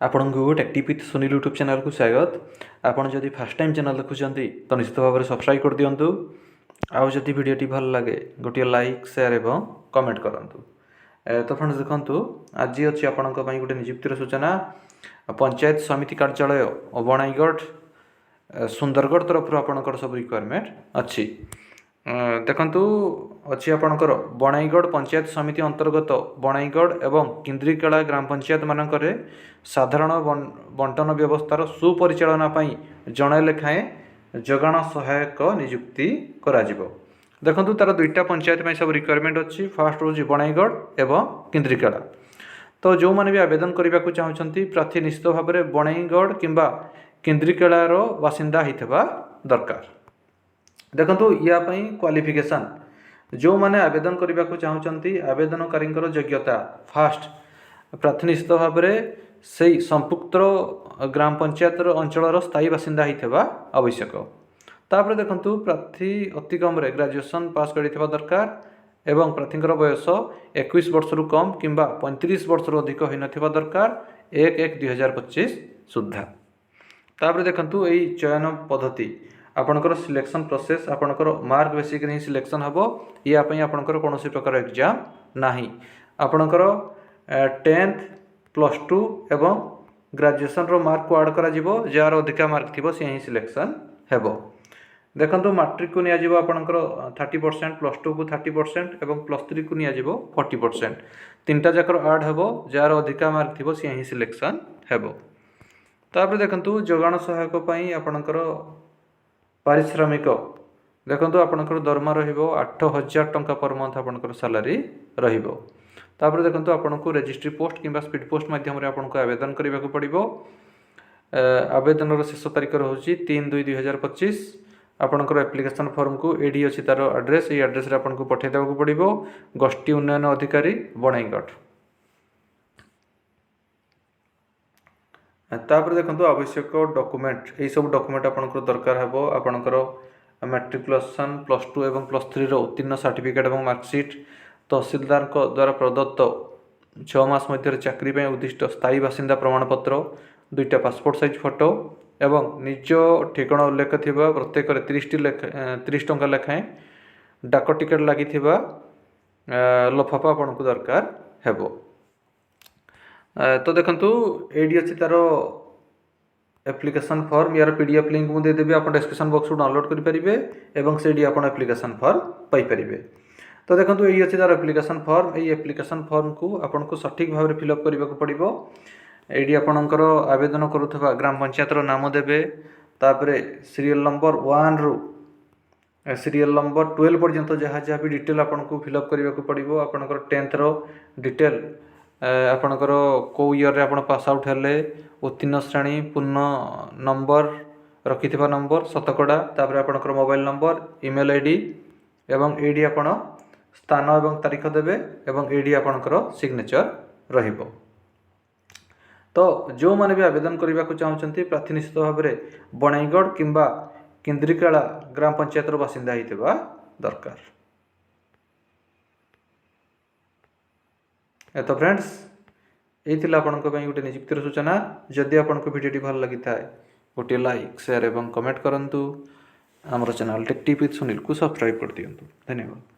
आपण को टेक्टिव with Sunil YouTube channel को स्वागत। आपण जदि फर्स्ट टाइम चैनल देखुंत तो निश्चित भाव में सब्सक्राइब कर दिंतु। आउ जदि वीडियोटी भल लगे गोटे लाइक शेयर एवं कमेंट करूँ। तो फ्रेंड्स देखु आज अच्छी आपण गोटे नियुक्तिर सूचना पंचायत समिति कार्यालय बणाईगढ़ सुंदरगढ़ तरफ आपणकर सब रिक्वायरमेंट अच्छी। देखु अच्छी आपणकर बणाईगढ़ पंचायत समिति अंतर्गत बणाईगढ़ एवं किंद्रिकेला ग्राम पंचायत मानक साधारण बंटन व्यवस्थार सुपरिचालना जड़े लेखाएं जगाण सहायक नियुक्ति करा देखु तार दुईटा पंचायत में सब रिक्वायरमेंट अच्छी। फास्ट हूँ बणाईगढ़ एवं किंद्रिकेला। तो जो मैंने भी आवेदन करने को चाहते प्रार्थी निश्चित भाव में बणाईगढ़ किंबा किंद्रिकेलार बासिंदा होता दरकार। देखु या क्वालिफिकेशन जो मैंने आवेदन करने को चाहते आवेदनकारी योग्यता फास्ट प्रार्थी निश्चित भाव में से संपुक्त ग्राम पंचायत अंचल स्थायी बासिंदा होता आवश्यक। तापर देखु प्रार्थी अति कम ग्रेजुएशन पास कर दरकार एवं प्रार्थी बयस 21 वर्ष रु कम किंबा 35 वर्ष रु अधिक होता दरकार 1/1/2025 सुधा। तापर देखु यही चयन पद्धति आपणकर सिलेक्शन प्रोसेस आपणकर मार्क बेसिक ही सिलेक्शन हम यापाई आपणकर कौन प्रकार एग्जाम नाही। आपणकर 10th +2 एवं ग्रेजुएशन रो मार्क को आड करा जिवो जार अधिका मार्क थिबो से ही सिलेक्शन हेबो। देखंतु मैट्रिक को निया जिवो आपणकर 30% +2 को 30% एवं +3 को निया जिवो 40%। तीनटा जाकर आड हेबो जार अधिका मार्क थिबो से ही सिलेक्शन हेबो। तापर देखंतु जोगाण सहायक पई आपणकर पारिश्रमिक देखंतु आपणकर दरमा रहिबो 8000 टंका पर मंथ आपणकर सैलरी रहिबो। तापर देखंतु आपनको रजिस्ट्री पोस्ट किंबा स्पीड पोस्ट माध्यम रे आपनको आवेदन करबा को पड़िबो। आवेदन शेष तारीख रोचे 3/2/2025। आपणकर एप्लिकेशन फॉर्म को एडी अच्छी तार एड्रेस ये एड्रेस आपको पठे देवा पड़ो गोष्ठी उन्नयन अधिकारी बणाईगढ़। तापर देखो आवश्यक डॉक्यूमेंट यही सब डॉक्यूमेंट आपंकर दरकार हे आपणकर मैट्रिकुलेशन +2 एवं +3 उत्तीर्ण सर्टिफिकेट और मार्कसीट तहसीलदार द्वारा प्रदत्त 6 मास मध्य चाकरी उद्दिष्ट स्थायी बासिंदा प्रमाणपत्र 2टा पासपोर्ट साइज फोटो एवं निज ठिकाना उल्लेख थी प्रत्येक 30 टंका लेखाएं डाक टिकेट लगी लफाफा आपन को दरकार हेबो। तो देखंतु एडी अच्छी तार एप्लिकेशन फॉर्म यार PDF लिंक मुझे देदेवी आप डिस्क्रिप्शन बॉक्स डाउनलोड करेंगे एवं से आप एप्लिकेशन फॉर्म पाइपर। तो देखो ये अच्छी तार एप्लिकेशन फॉर्म ये एप्लिकेशन फॉर्म को आपको सठिक भाव में फिलअप करने को पड़ो। ये आपणकर आवेदन करुवा ग्राम पंचायत नाम देवे तापर सीरियल नंबर 1 रु सीरियल नंबर 12 पर्यंत जहाँ जहाँ भी डिटेल आपको फिलअप करने को पड़ो। आपणकर 10th रो डिटेल आपणकर कौ ईयर रे आपण पास आउट हेले उत्तीर्ण श्रेणी पूर्ण नंबर रखि नंबर शतकड़ा तापर आपणकर मोबाइल नंबर ईमेल आईडी एवं एडी आपण स्थान एवं तारीख देवे एवं एडी आपणकर सिग्नेचर रहिबो। तो जो मैंने भी आवेदन करने को चाहते प्रार्थी निश्चित भाव में बणाईगढ़ किंबा किंद्रिकेला ग्राम पंचायत बासिंदा होता दरकार। तो फ्रेंड्स यही आपण गोटे नियुक्तिर सूचना। जदि आपको वीडियो भल लगी था गोटे लाइक शेयर एवं कमेंट करूँ। आमर चैनल टेक्टिव विथ सुनील को सब्सक्राइब कर दिंतु। धन्यवाद।